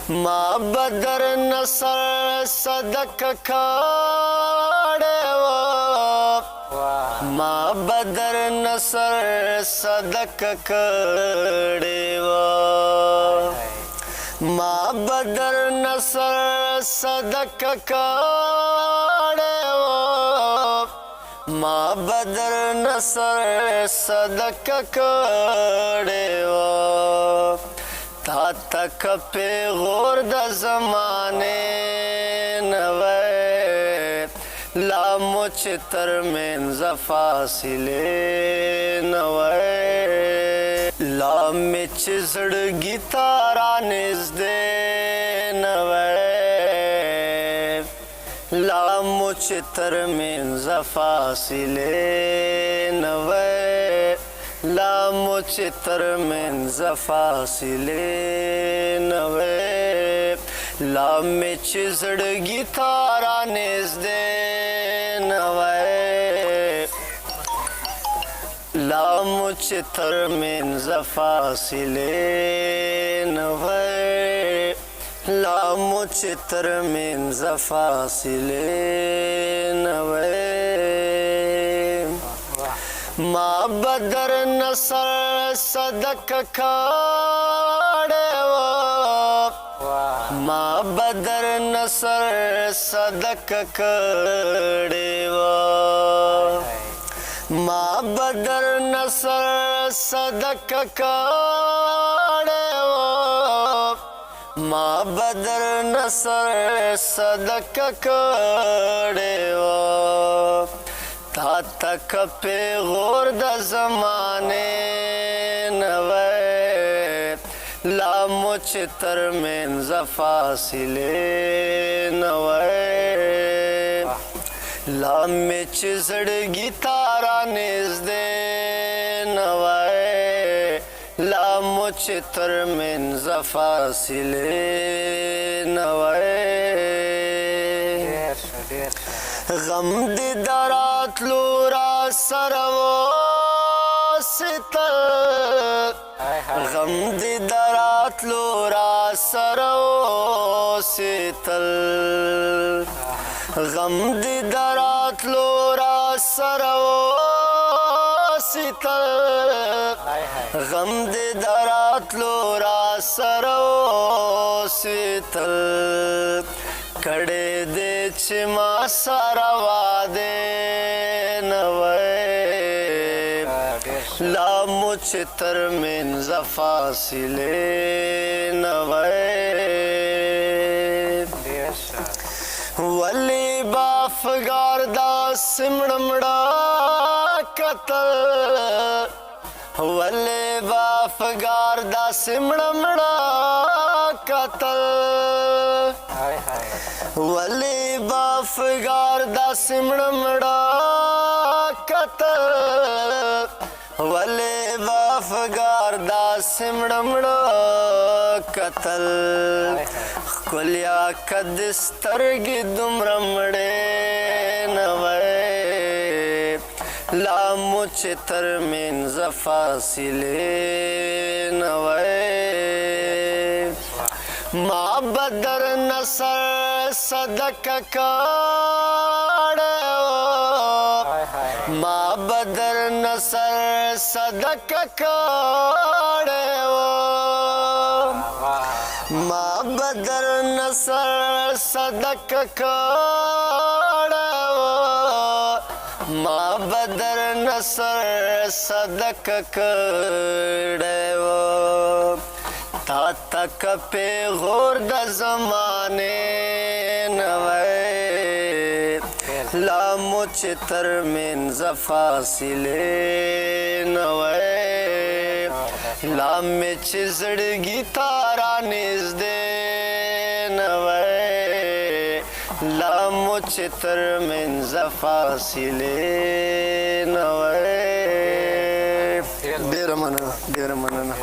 ما بدر نصر صدق کړو ما بدر نصر صدق کړو ما بدر نصر صدق کړو ما بدر نصر صدق کړو تا تک پیغور د زمانے نوے لا مچ ترمنځ فاصلې نوے لا مچ زړګي تارا نږدې نوے لا مچ ترمنځ فاصلې نوے لا مچ ترمنځ فاصلې نوې لا مچ زړګي تارا نږدې نوې لا مچ ترمنځ فاصلې نوې لا مچ ترمنځ فاصلې نوې ما بدر نصر صدق کړو ما بدر نصر صدق کړو ما بدر نصر صدق کړو ما بدر نصر صدق کړو تا تک پیغور د زمانے نوے لا مچ ترمنځ فاصلې نوے لا مچ زړګي تارا نږدې نوے لا مچ ترمنځ فاصلې نوے غم دی دراتلو را سرو ستل غم دی دراتلو را سرو ستل غم دی دراتلو را سرو ستل غم دی دراتلو را سرو ستل کڑے دے چھ ما سارا وعدے نوے لا مچ ترمنځ فاصلې نوے ولی بافگار دا سمڑمڑا قتل ولی بافگار دا سمڑمڑا قتل ولی بافگار دا سمڑمڑا قتل ولی بافگار دا سمڑمڑا قتل کلیا کد سترگی دمرمڑے نوے لا مچ ترمنځ فاصلې نوے ما بدر نصر صدق کړو ما بدر نصر صدق کړو ما بدر نصر صدق کړو ما بدر نصر صدق کړو تا تک پیغور د زمانے نوے لا مچ ترمنځ فاصلې نوے لا مچ زړګي تارا نږدې نوے لا مچ ترمنځ فاصلې نوے ډېره مننه